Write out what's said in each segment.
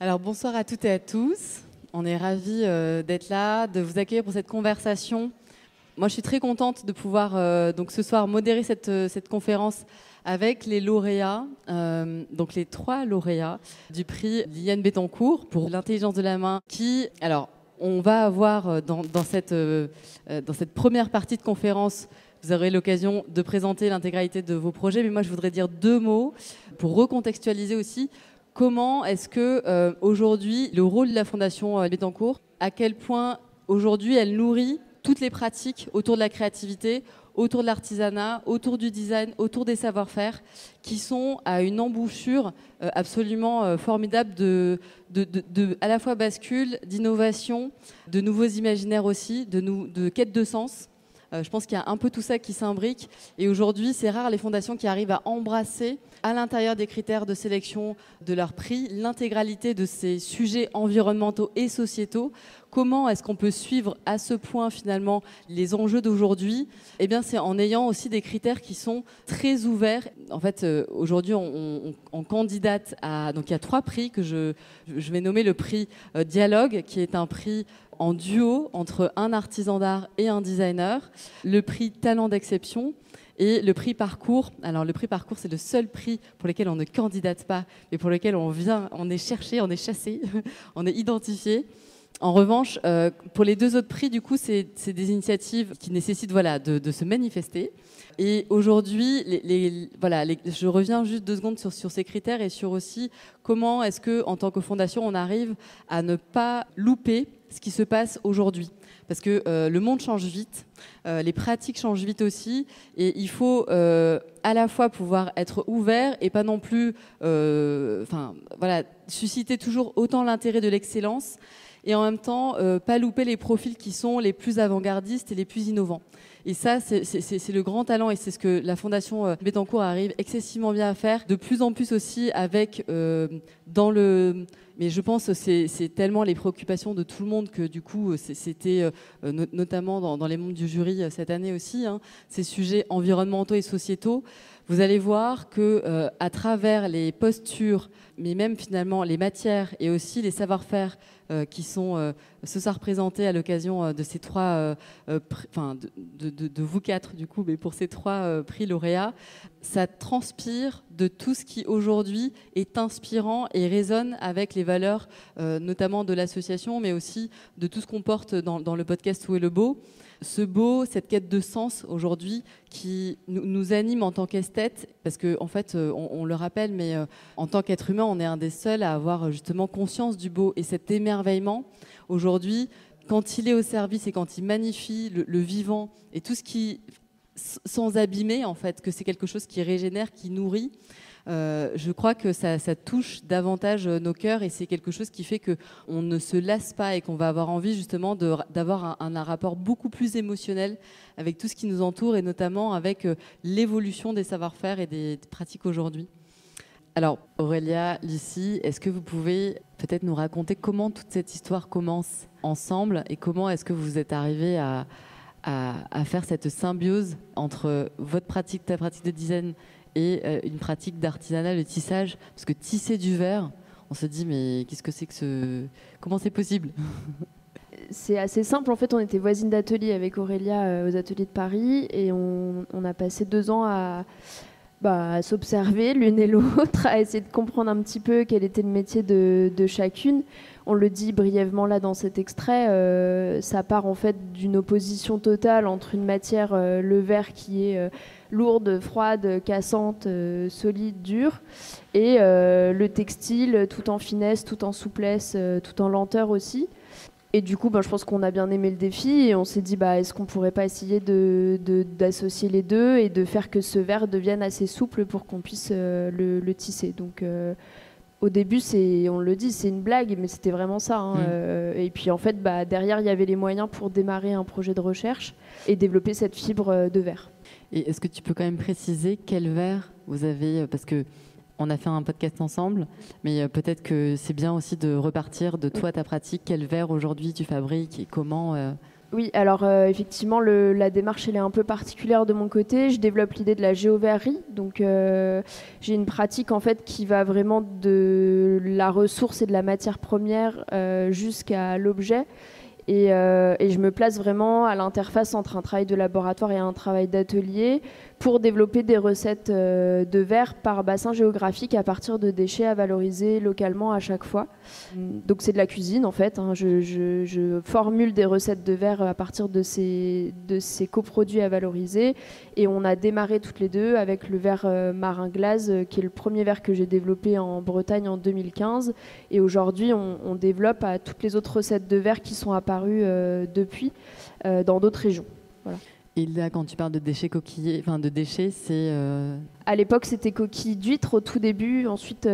Alors bonsoir à toutes et à tous. On est ravis d'être là, de vous accueillir pour cette conversation. Moi, je suis très contente de pouvoir donc ce soir modérer cette conférence avec les lauréats, donc les 3 lauréats du prix Liliane Bettencourt pour l'intelligence de la main. Alors, on va avoir dans cette première partie de conférence, vous aurez l'occasion de présenter l'intégralité de vos projets, mais moi, je voudrais dire 2 mots pour recontextualiser aussi. Comment est-ce que aujourd'hui le rôle de la Fondation Bettencourt, à quel point aujourd'hui elle nourrit toutes les pratiques autour de la créativité, autour de l'artisanat, autour du design, autour des savoir-faire, qui sont à une embouchure absolument formidable de à la fois bascule, d'innovation, de nouveaux imaginaires aussi, de quête de sens. Je pense qu'il y a un peu tout ça qui s'imbrique. Et aujourd'hui, c'est rare les fondations qui arrivent à embrasser à l'intérieur des critères de sélection de leur prix l'intégralité de ces sujets environnementaux et sociétaux. Comment est-ce qu'on peut suivre à ce point finalement les enjeux d'aujourd'hui ? Eh bien, c'est en ayant aussi des critères qui sont très ouverts. En fait, aujourd'hui, on candidate à... Donc, il y a 3 prix que je vais nommer le prix Dialogue, qui est un prix en duo entre un artisan d'art et un designer, le prix Talent d'exception et le prix Parcours. Alors le prix Parcours, c'est le seul prix pour lequel on ne candidate pas, mais pour lequel on est cherché, on est chassé, on est identifié. En revanche, pour les 2 autres prix, du coup, c'est des initiatives qui nécessitent de se manifester. Et aujourd'hui, je reviens juste 2 secondes sur ces critères et sur aussi comment est-ce que, en tant que fondation, on arrive à ne pas louper ce qui se passe aujourd'hui. Parce que le monde change vite, les pratiques changent vite aussi, et il faut à la fois pouvoir être ouvert et pas non plus susciter toujours autant l'intérêt de l'excellence, et en même temps pas louper les profils qui sont les plus avant-gardistes et les plus innovants. Et ça, c'est le grand talent, et c'est ce que la Fondation Bettencourt arrive excessivement bien à faire, de plus en plus aussi avec mais je pense que c'est tellement les préoccupations de tout le monde que du coup, c'était notamment dans les membres du jury cette année aussi, ces sujets environnementaux et sociétaux. Vous allez voir que à travers les postures, mais même finalement les matières et aussi les savoir-faire qui sont ce soir présentés à l'occasion de ces 3, de vous 4 du coup, mais pour ces 3 prix lauréats, ça transpire de tout ce qui aujourd'hui est inspirant et résonne avec les valeurs notamment de l'association, mais aussi de tout ce qu'on porte dans le podcast Où est le beau. Cette quête de sens aujourd'hui qui nous anime en tant qu'esthète, parce qu'en fait, on le rappelle, mais en tant qu'être humain, on est un des seuls à avoir justement conscience du beau. Et cet émerveillement, aujourd'hui, quand il est au service et quand il magnifie le vivant et tout ce qui, sans abîmer, en fait, que c'est quelque chose qui régénère, qui nourrit, je crois que ça touche davantage nos cœurs, et c'est quelque chose qui fait qu'on ne se lasse pas et qu'on va avoir envie justement d'avoir un rapport beaucoup plus émotionnel avec tout ce qui nous entoure, et notamment avec l'évolution des savoir-faire et des pratiques aujourd'hui. Alors Aurélia, Lucie, est-ce que vous pouvez peut-être nous raconter comment toute cette histoire commence ensemble et comment est-ce que vous êtes arrivés à faire cette symbiose entre votre pratique, ta pratique de design et une pratique d'artisanat, le tissage, parce que tisser du verre, on se dit mais qu'est-ce que c'est que comment c'est possible? C'est assez simple, en fait on était voisines d'atelier avec Aurélia aux ateliers de Paris, et on a passé 2 ans à s'observer l'une et l'autre, à essayer de comprendre un petit peu quel était le métier de chacune. On le dit brièvement là dans cet extrait, ça part en fait d'une opposition totale entre une matière, le verre, qui est lourde, froide, cassante, solide, dure, et le textile, tout en finesse, tout en souplesse, tout en lenteur aussi. Et du coup, je pense qu'on a bien aimé le défi, et on s'est dit est-ce qu'on pourrait pas essayer d'associer les deux et de faire que ce verre devienne assez souple pour qu'on puisse le tisser. Donc au début, on le dit, c'est une blague, mais c'était vraiment ça. Et puis en fait, derrière, il y avait les moyens pour démarrer un projet de recherche et développer cette fibre de verre. Et est-ce que tu peux quand même préciser quel verre vous avez, parce que on a fait un podcast ensemble, mais peut-être que c'est bien aussi de repartir de toi, ta pratique. Quel verre aujourd'hui tu fabriques et comment Oui, alors effectivement, la démarche elle est un peu particulière de mon côté. Je développe l'idée de la géoverrerie. Donc j'ai une pratique en fait qui va vraiment de la ressource et de la matière première jusqu'à l'objet. Et je me place vraiment à l'interface entre un travail de laboratoire et un travail d'atelier pour développer des recettes de verre par bassin géographique à partir de déchets à valoriser localement à chaque fois. Donc c'est de la cuisine en fait. Je formule des recettes de verre à partir de ces coproduits à valoriser. Et on a démarré toutes les deux avec le verre marin glace, qui est le premier verre que j'ai développé en Bretagne en 2015. Et aujourd'hui, on développe à toutes les autres recettes de verre qui sont apparues depuis dans d'autres régions. Voilà. Et là, quand tu parles de déchets coquillés, enfin de déchets, c'est... À l'époque, c'était coquilles d'huîtres au tout début, ensuite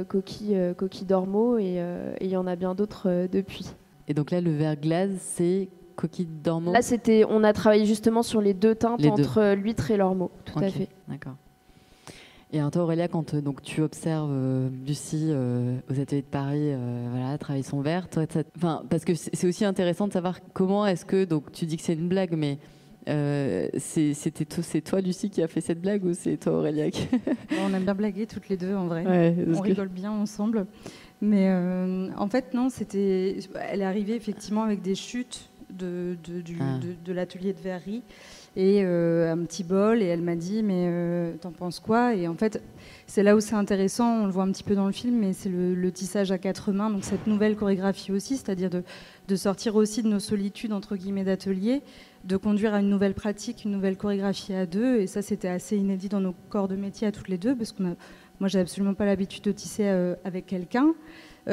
coquilles d'ormeaux, et il y en a bien d'autres depuis. Et donc là, le verre glace, c'est coquilles d'ormeaux? Là, on a travaillé justement sur les deux teintes entre l'huître et l'ormeau, tout à fait. D'accord. Et alors toi, Aurélia, quand donc, tu observes Lucie aux ateliers de Paris voilà, travailler son verre, toi, parce que c'est aussi intéressant de savoir comment est-ce que... Donc tu dis que c'est une blague, mais... c'est toi Lucie qui a fait cette blague ou c'est toi Aurélia On aime bien blaguer toutes les deux en vrai, on rigole bien ensemble, mais en fait non, elle est arrivée effectivement avec des chutes de l'atelier de verrerie et un petit bol, et elle m'a dit mais t'en penses quoi? Et en fait c'est là où c'est intéressant, on le voit un petit peu dans le film, mais c'est le tissage à quatre mains, donc cette nouvelle chorégraphie aussi, c'est-à-dire de sortir aussi de nos solitudes entre guillemets d'atelier, de conduire à une nouvelle pratique, une nouvelle chorégraphie à deux. Et ça, c'était assez inédit dans nos corps de métier à toutes les deux, parce moi, j'ai absolument pas l'habitude de tisser avec quelqu'un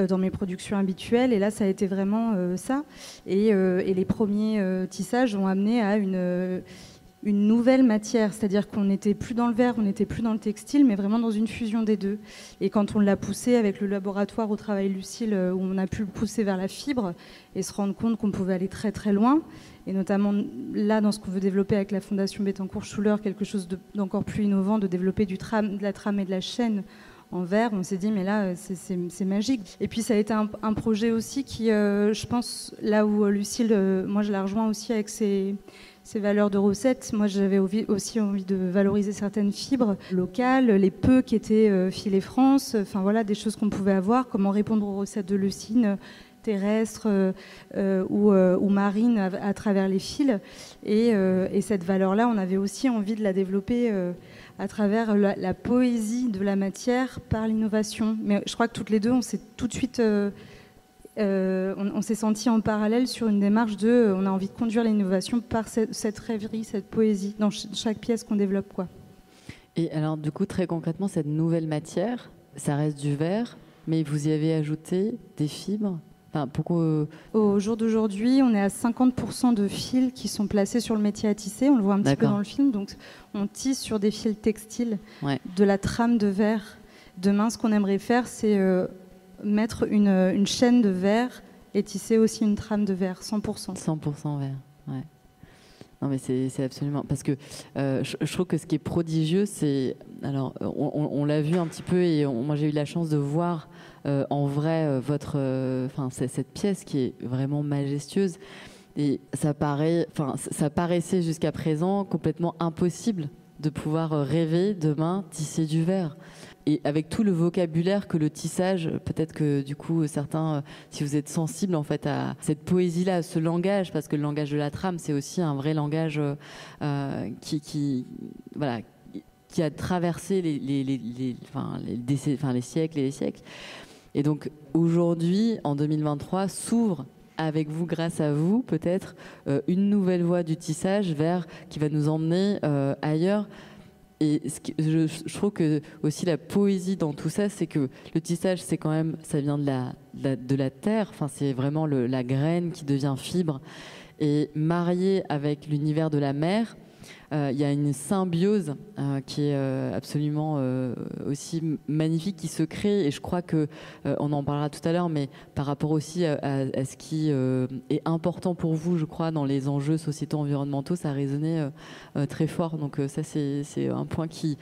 dans mes productions habituelles. Et là, ça a été vraiment ça. Et les premiers tissages ont amené à une nouvelle matière, c'est-à-dire qu'on n'était plus dans le verre, on n'était plus dans le textile, mais vraiment dans une fusion des deux. Et quand on l'a poussé avec le laboratoire au travail Lucile, où on a pu le pousser vers la fibre et se rendre compte qu'on pouvait aller très très loin, et notamment là, dans ce qu'on veut développer avec la Fondation Bettencourt-Schuller, quelque chose d'encore plus innovant, de développer de la trame et de la chaîne en verre, on s'est dit mais là c'est magique. Et puis ça a été un projet aussi qui, je pense, là où Lucile, moi je la rejoins aussi avec ses valeurs de recettes. Moi, j'avais aussi envie de valoriser certaines fibres locales, les peu qui étaient filés France, enfin voilà, des choses qu'on pouvait avoir, comment répondre aux recettes de leucine terrestres ou marines à travers les fils. Et cette valeur-là, on avait aussi envie de la développer à travers la poésie de la matière par l'innovation. Mais je crois que toutes les deux, on s'est tout de suite... on s'est senti en parallèle sur une démarche on a envie de conduire l'innovation par cette rêverie, cette poésie dans chaque pièce qu'on développe, quoi. Et alors du coup, très concrètement, cette nouvelle matière, ça reste du verre, mais vous y avez ajouté des fibres? Enfin, pourquoi... Au jour d'aujourd'hui, on est à 50% de fils qui sont placés sur le métier à tisser, on le voit un petit peu dans le film, donc on tisse sur des fils textiles, de la trame de verre. Demain, ce qu'on aimerait faire, c'est... mettre une chaîne de verre et tisser aussi une trame de verre, 100%. 100% verre, ouais. Non mais c'est absolument... Parce que je trouve que ce qui est prodigieux, c'est... Alors, on l'a vu un petit peu et moi j'ai eu la chance de voir en vrai cette pièce qui est vraiment majestueuse. Et ça paraissait jusqu'à présent complètement impossible de pouvoir rêver demain tisser du verre. Et avec tout le vocabulaire que le tissage, peut-être que du coup certains, si vous êtes sensibles en fait à cette poésie-là, à ce langage, parce que le langage de la trame, c'est aussi un vrai langage qui a traversé les siècles et les siècles. Et donc aujourd'hui, en 2023, s'ouvre avec vous, grâce à vous, peut-être une nouvelle voie du tissage qui va nous emmener ailleurs. Et je trouve que aussi la poésie dans tout ça, c'est que le tissage, c'est quand même, ça vient de la terre. Enfin, c'est vraiment la graine qui devient fibre. Et marié avec l'univers de la mer, il y a une symbiose qui est absolument aussi magnifique qui se crée. Et je crois que on en parlera tout à l'heure, mais par rapport aussi à ce qui est important pour vous, je crois, dans les enjeux sociétaux environnementaux, ça a résonné très fort. Donc ça, c'est un point qui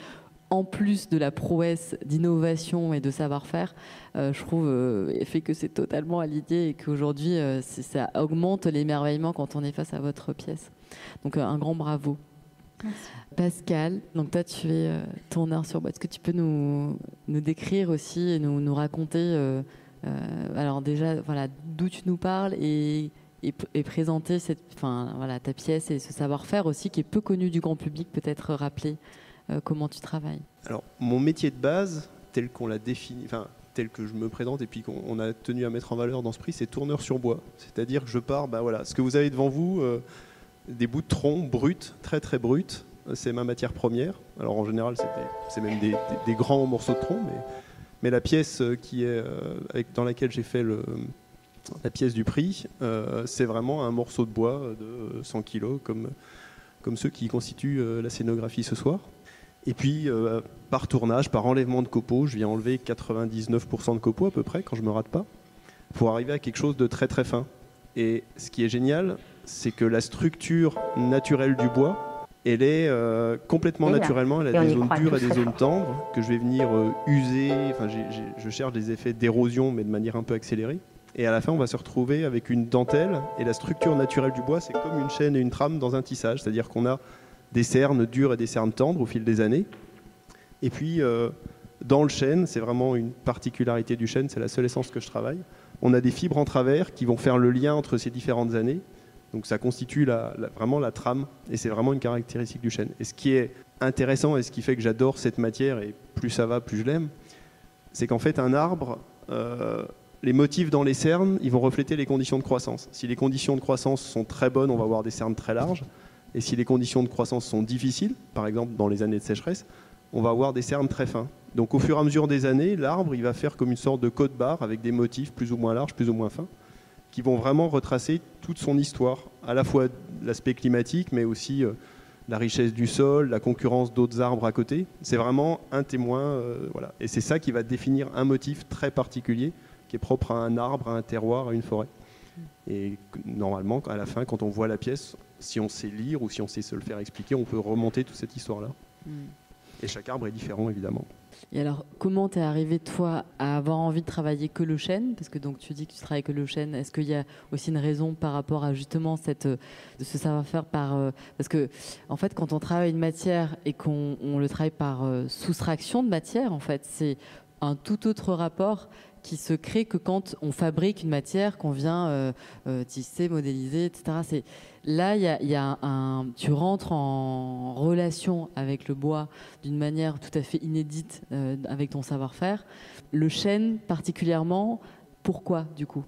en plus de la prouesse d'innovation et de savoir-faire, je trouve fait que c'est totalement aligné et qu'aujourd'hui, ça augmente l'émerveillement quand on est face à votre pièce. Donc un grand bravo. Merci. Pascal, donc toi tu es tourneur sur bois. Est-ce que tu peux nous décrire aussi et nous raconter alors déjà voilà, d'où tu nous parles et présenter ta pièce et ce savoir-faire aussi qui est peu connu du grand public, peut-être rappeler comment tu travailles. Alors mon métier de base, tel qu'on l'a défini, tel que je me présente et puis qu'on a tenu à mettre en valeur dans ce prix, c'est tourneur sur bois. C'est-à-dire que je pars, ce que vous avez devant vous, des bouts de tronc bruts, très très bruts, c'est ma matière première. Alors en général, c'est même des grands morceaux de tronc, mais la pièce dans laquelle j'ai fait la pièce du prix, c'est vraiment un morceau de bois de 100 kg, comme ceux qui constituent la scénographie ce soir. Et puis, par tournage, par enlèvement de copeaux, je viens enlever 99% de copeaux à peu près, quand je ne me rate pas, pour arriver à quelque chose de très très fin. Et ce qui est génial, c'est que la structure naturelle du bois, elle est complètement naturellement, elle a des zones dures et des zones tendres, que je vais venir user, je cherche des effets d'érosion, mais de manière un peu accélérée. Et à la fin, on va se retrouver avec une dentelle, et la structure naturelle du bois, c'est comme une chaîne et une trame dans un tissage, c'est-à-dire qu'on a des cernes dures et des cernes tendres au fil des années. Et puis, dans le chêne, c'est vraiment une particularité du chêne, c'est la seule essence que je travaille. On a des fibres en travers qui vont faire le lien entre ces différentes années. Donc ça constitue vraiment la trame, et c'est vraiment une caractéristique du chêne. Et ce qui est intéressant, et ce qui fait que j'adore cette matière, et plus ça va, plus je l'aime, c'est qu'en fait, un arbre, les motifs dans les cernes, ils vont refléter les conditions de croissance. Si les conditions de croissance sont très bonnes, on va avoir des cernes très larges. Et si les conditions de croissance sont difficiles, par exemple dans les années de sécheresse, on va avoir des cernes très fins. Donc au fur et à mesure des années, l'arbre il va faire comme une sorte de code-barre avec des motifs plus ou moins larges, plus ou moins fins, qui vont vraiment retracer toute son histoire, à la fois l'aspect climatique, mais aussi la richesse du sol, la concurrence d'autres arbres à côté. C'est vraiment un témoin, voilà. Et c'est ça qui va définir un motif très particulier, qui est propre à un arbre, à un terroir, à une forêt. Et normalement, à la fin, quand on voit la pièce, si on sait lire ou si on sait se le faire expliquer, on peut remonter toute cette histoire-là. Et chaque arbre est différent, évidemment. Et alors, comment t'es arrivé, toi, à avoir envie de travailler que le chêne? Parce que donc, tu dis que tu travailles que le chêne. Est-ce qu'il y a aussi une raison par rapport à justement ce savoir-faire parce que, en fait, quand on travaille une matière et qu'on le travaille par soustraction de matière, en fait, c'est un tout autre rapport qui se crée que quand on fabrique une matière qu'on vient tisser, modéliser, etc. Tu rentres en relation avec le bois d'une manière tout à fait inédite avec ton savoir-faire. Le chêne particulièrement, pourquoi du coup ?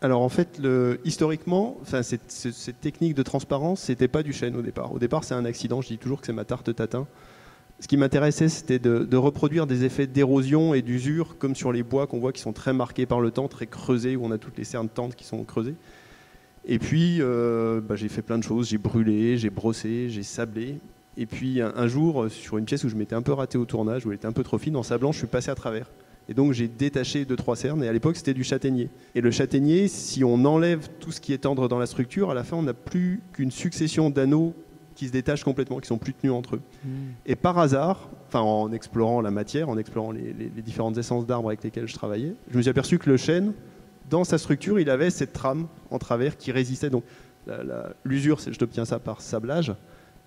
Alors en fait, historiquement, cette technique de transparence, c'était pas du chêne au départ. Au départ, c'est un accident. Je dis toujours que c'est ma tarte tatin. Ce qui m'intéressait, c'était de reproduire des effets d'érosion et d'usure, comme sur les bois qu'on voit qui sont très marqués par le temps, très creusés, où on a toutes les cernes tendres qui sont creusées. Et puis, j'ai fait plein de choses. J'ai brûlé, j'ai brossé, j'ai sablé. Et puis, un jour, sur une pièce où je m'étais un peu raté au tournage, où elle était un peu trop fine, en sablant, je suis passé à travers. Et donc, j'ai détaché 2-3 cernes. Et à l'époque, c'était du châtaignier. Et le châtaignier, si on enlève tout ce qui est tendre dans la structure, à la fin, on n'a plus qu'une succession d'anneaux qui se détachent complètement, qui sont plus tenus entre eux. Et par hasard, en explorant la matière, en explorant les différentes essences d'arbres avec lesquelles je travaillais, je me suis aperçu que le chêne, dans sa structure, il avait cette trame en travers qui résistait. Donc l'usure, je t'obtiens ça par sablage.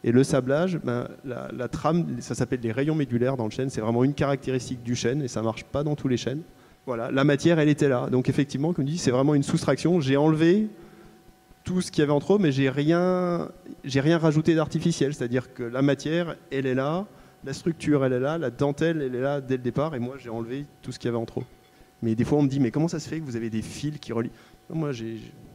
Et le sablage, la trame, ça s'appelle les rayons médulaires dans le chêne. C'est vraiment une caractéristique du chêne et ça ne marche pas dans tous les chênes. Voilà, la matière, elle était là. Donc effectivement, comme je dis, c'est vraiment une soustraction. J'ai enlevé tout ce qu'il y avait entre eux, mais j'ai rien rajouté d'artificiel. C'est-à-dire que la matière, elle est là, la structure, elle est là, la dentelle, elle est là dès le départ, et moi, j'ai enlevé tout ce qu'il y avait entre eux. Mais des fois, on me dit, mais comment ça se fait que vous avez des fils qui relient ? Non,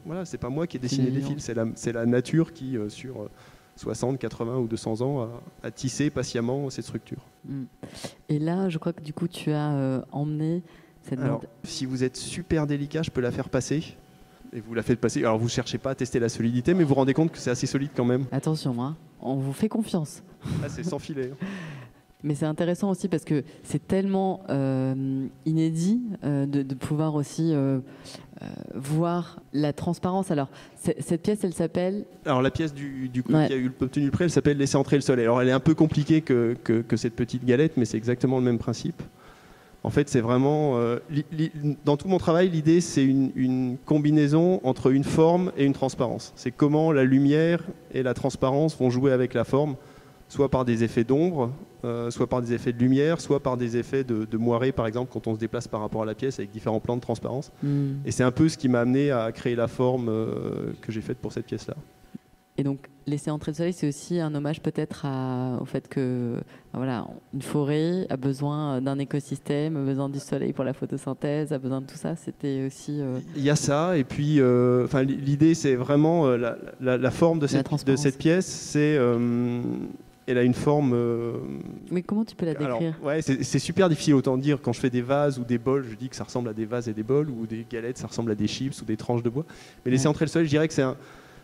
moi, c'est pas moi qui ai dessiné des fils, c'est la nature qui, sur 60, 80 ou 200 ans, a tissé patiemment cette structure. Et là, je crois que du coup, tu as emmené cette... Alors, si vous êtes super délicat, je peux la faire passer. Et vous la faites passer. Alors, vous ne cherchez pas à tester la solidité, mais vous vous rendez compte que c'est assez solide quand même. Attention, on vous fait confiance. Ah, c'est sans filet. Mais c'est intéressant aussi parce que c'est tellement inédit de pouvoir aussi voir la transparence. Alors, cette pièce, elle s'appelle... Alors, la pièce qui a obtenu le prix, elle s'appelle « Laisser entrer le soleil ». Alors, elle est un peu compliquée que cette petite galette, mais c'est exactement le même principe. En fait, c'est vraiment... dans tout mon travail, l'idée, c'est une combinaison entre une forme et une transparence. C'est comment la lumière et la transparence vont jouer avec la forme, soit par des effets d'ombre, soit par des effets de lumière, soit par des effets de moiré, par exemple, quand on se déplace par rapport à la pièce avec différents plans de transparence. Et c'est un peu ce qui m'a amené à créer la forme que j'ai faite pour cette pièce-là. Et donc, laisser entrer le soleil, c'est aussi un hommage peut-être au fait que voilà, une forêt a besoin d'un écosystème, a besoin du soleil pour la photosynthèse, a besoin de tout ça. C'était aussi... Il y a ça, et puis l'idée, c'est vraiment la forme de cette pièce, c'est... elle a une forme... Mais comment tu peux la décrire? C'est super difficile, autant dire, quand je fais des vases ou des bols, je dis que ça ressemble à des vases et des bols, ou des galettes, ça ressemble à des chips ou des tranches de bois. Mais laisser entrer le soleil, je dirais que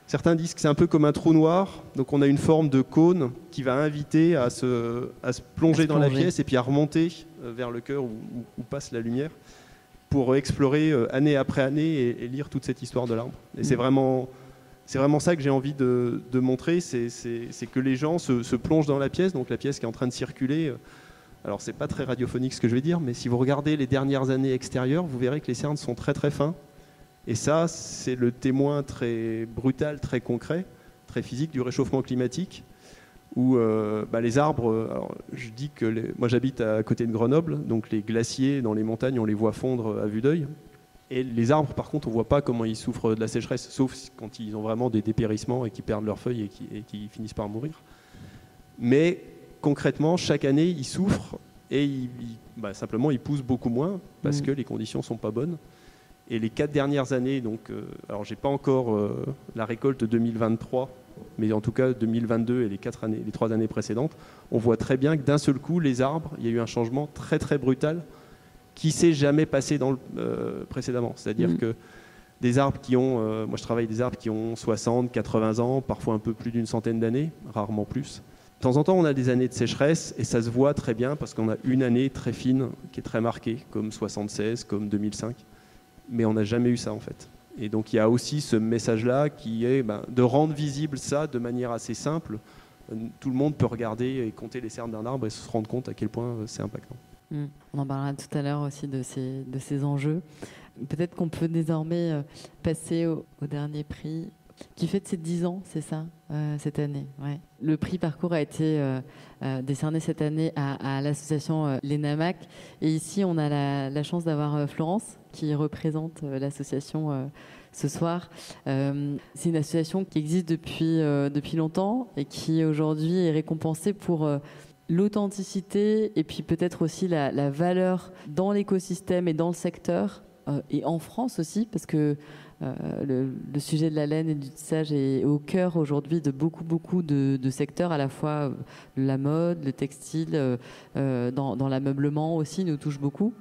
certains disent que c'est un peu comme un trou noir, donc on a une forme de cône qui va inviter à se plonger dans la pièce et puis à remonter vers le cœur où passe la lumière pour explorer année après année et lire toute cette histoire de l'arbre. Et c'est vraiment ça que j'ai envie de montrer, c'est que les gens se plongent dans la pièce, donc la pièce qui est en train de circuler. Alors c'est pas très radiophonique ce que je vais dire, mais si vous regardez les dernières années extérieures, vous verrez que les cernes sont très très fins. Et ça, c'est le témoin très brutal, très concret, très physique du réchauffement climatique, où les arbres, alors, je dis que moi j'habite à côté de Grenoble, donc les glaciers dans les montagnes, on les voit fondre à vue d'œil. Et les arbres, par contre, on ne voit pas comment ils souffrent de la sécheresse, sauf quand ils ont vraiment des dépérissements et qu'ils perdent leurs feuilles et qu'ils finissent par mourir. Mais concrètement, chaque année, ils souffrent et simplement ils poussent beaucoup moins parce que les conditions ne sont pas bonnes. Et les 4 dernières années, donc, alors j'ai pas encore la récolte 2023, mais en tout cas 2022 et les 3 années précédentes, on voit très bien que d'un seul coup, les arbres, il y a eu un changement très très brutal qui s'est jamais passé précédemment. C'est-à-dire que des arbres qui ont, moi je travaille des arbres qui ont 60, 80 ans, parfois un peu plus d'une centaine d'années, rarement plus. De temps en temps, on a des années de sécheresse et ça se voit très bien parce qu'on a une année très fine qui est très marquée, comme 76, comme 2005. Mais on n'a jamais eu ça en fait. Et donc il y a aussi ce message-là qui est de rendre visible ça de manière assez simple. Tout le monde peut regarder et compter les cernes d'un arbre et se rendre compte à quel point c'est impactant. On en parlera tout à l'heure aussi de ces enjeux. Peut-être qu'on peut désormais passer au dernier prix qui fête ses 10 ans, c'est ça, cette année. Ouais. Le prix Parcours a été décerné cette année à l'association l'ENAMAC. Et ici, on a la chance d'avoir Florence qui représente l'association ce soir. C'est une association qui existe depuis longtemps et qui aujourd'hui est récompensée pour l'authenticité et puis peut-être aussi la valeur dans l'écosystème et dans le secteur et en France aussi, parce que le sujet de la laine et du tissage est au cœur aujourd'hui de beaucoup de secteurs, à la fois la mode, le textile, dans l'ameublement aussi nous touche beaucoup.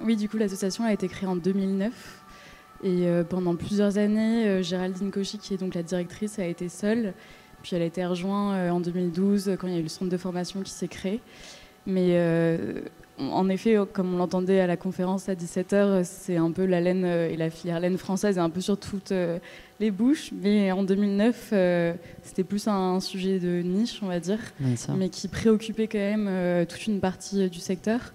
Oui, du coup l'association a été créée en 2009 et pendant plusieurs années, Géraldine Cauchy, qui est donc la directrice, a été seule. Puis elle a été rejointe en 2012 quand il y a eu le centre de formation qui s'est créé. Mais en effet, comme on l'entendait à la conférence à 17h, c'est un peu la laine et la filière laine française est un peu sur toutes les bouches. Mais en 2009, c'était plus un sujet de niche, on va dire, mais qui préoccupait quand même toute une partie du secteur.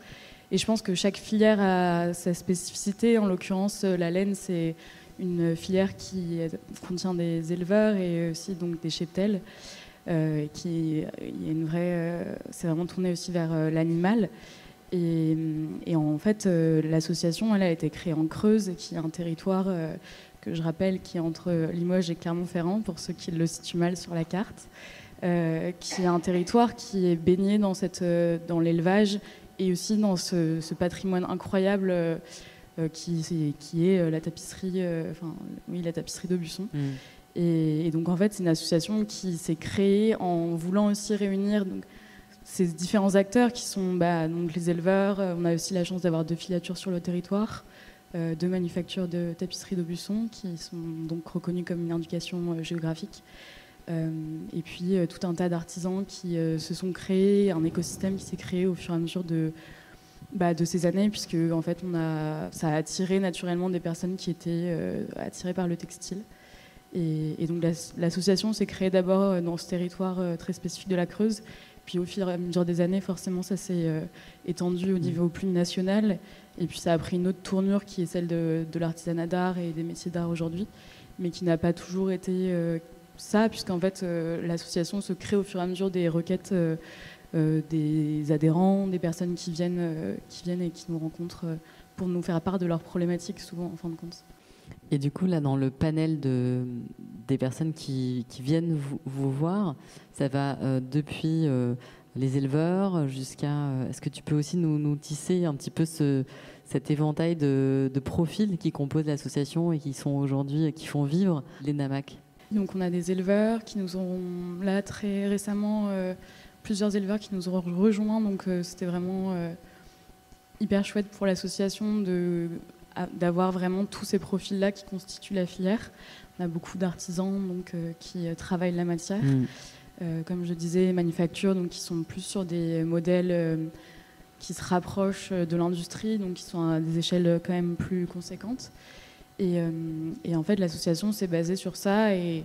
Et je pense que chaque filière a sa spécificité. En l'occurrence, la laine, c'est une filière qui contient des éleveurs et aussi donc des cheptels, qui est une vraie, c'est vraiment tourné aussi vers l'animal. Et en fait, l'association, elle a été créée en Creuse, qui est un territoire que je rappelle, qui est entre Limoges et Clermont-Ferrand, pour ceux qui le situent mal sur la carte, qui est un territoire qui est baigné dans l'élevage et aussi dans ce patrimoine incroyable. Qui est la tapisserie, la tapisserie d'Aubusson. Et donc en fait, c'est une association qui s'est créée en voulant aussi réunir ces différents acteurs qui sont donc les éleveurs. On a aussi la chance d'avoir 2 filatures sur le territoire, 2 manufactures de tapisserie d'Aubusson qui sont donc reconnues comme une indication géographique. Et puis tout un tas d'artisans qui se sont créés, un écosystème qui s'est créé au fur et à mesure de ces années, puisque en fait, ça a attiré naturellement des personnes qui étaient attirées par le textile. Et donc l'association s'est créée d'abord dans ce territoire très spécifique de la Creuse. Puis au fur et à mesure des années, forcément, ça s'est étendu au niveau plus national. Et puis ça a pris une autre tournure qui est celle de l'artisanat d'art et des métiers d'art aujourd'hui, mais qui n'a pas toujours été ça, puisqu'en fait, l'association se crée au fur et à mesure des requêtes des adhérents, des personnes qui viennent et qui nous rencontrent pour nous faire part de leurs problématiques, souvent en fin de compte. Et du coup, là, dans le panel des personnes qui viennent vous voir, ça va depuis les éleveurs jusqu'à... Est-ce que tu peux aussi nous tisser un petit peu cet éventail de profils qui composent l'association et qui sont aujourd'hui, qui font vivre les NAMAC? Donc on a des éleveurs qui nous ont, là très récemment, plusieurs éleveurs qui nous ont rejoints, donc c'était vraiment hyper chouette pour l'association d'avoir vraiment tous ces profils-là qui constituent la filière. On a beaucoup d'artisans donc, qui travaillent la matière. Comme je disais, manufactures, donc qui sont plus sur des modèles qui se rapprochent de l'industrie, donc qui sont à des échelles quand même plus conséquentes. Et en fait, l'association s'est basée sur ça, et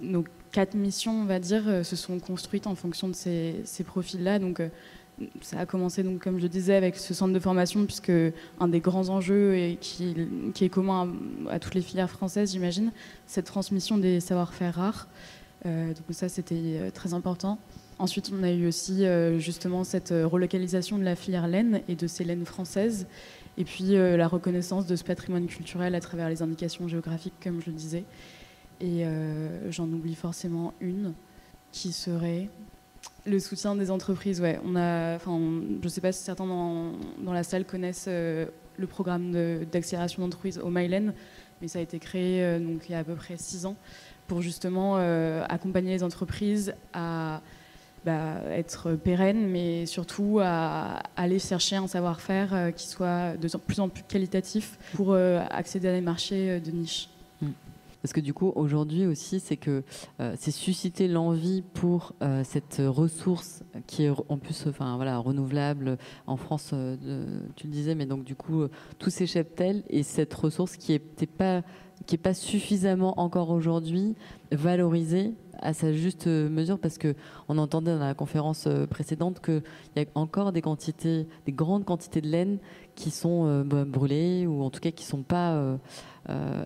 nos 4 missions, on va dire, se sont construites en fonction de ces profils-là. Donc, ça a commencé, donc, comme je disais, avec ce centre de formation, puisque un des grands enjeux, et qui est commun à toutes les filières françaises, j'imagine, cette transmission des savoir-faire rares. Donc ça, c'était très important. Ensuite, on a eu aussi justement cette relocalisation de la filière laine et de ces laines françaises. Et puis la reconnaissance de ce patrimoine culturel à travers les indications géographiques, comme je le disais. Et j'en oublie forcément une, qui serait le soutien des entreprises. Ouais, je ne sais pas si certains dans la salle connaissent le programme d'accélération d'entreprise au Mylen, mais ça a été créé donc, il y a à peu près 6 ans pour justement accompagner les entreprises à être pérennes, mais surtout à aller chercher un savoir-faire qui soit de plus en plus qualitatif pour accéder à des marchés de niche. Parce que du coup, aujourd'hui aussi, c'est que c'est susciter l'envie pour cette ressource qui est en plus renouvelable en France, tu le disais, mais donc du coup, tous ces cheptels et cette ressource qui est pas suffisamment encore aujourd'hui valorisée à sa juste mesure, parce qu'on entendait dans la conférence précédente qu'il y a encore des grandes quantités de laine qui sont brûlées, ou en tout cas qui ne sont pas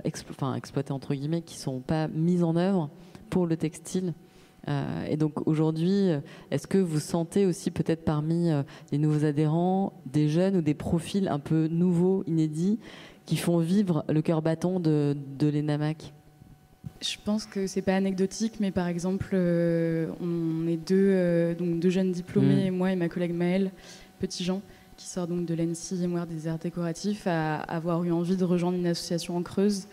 exploitées, entre guillemets, qui ne sont pas mises en œuvre pour le textile. Et donc aujourd'hui, est-ce que vous sentez aussi peut-être parmi les nouveaux adhérents des jeunes ou des profils un peu nouveaux, inédits, qui font vivre le cœur battant de l'ENAMAC? Je pense que c'est pas anecdotique, mais par exemple, on est deux jeunes diplômés, moi et ma collègue Maëlle Petitjean, qui sort donc de l'ENSI Mémoire des Arts Décoratifs, à avoir eu envie de rejoindre une association en Creuse.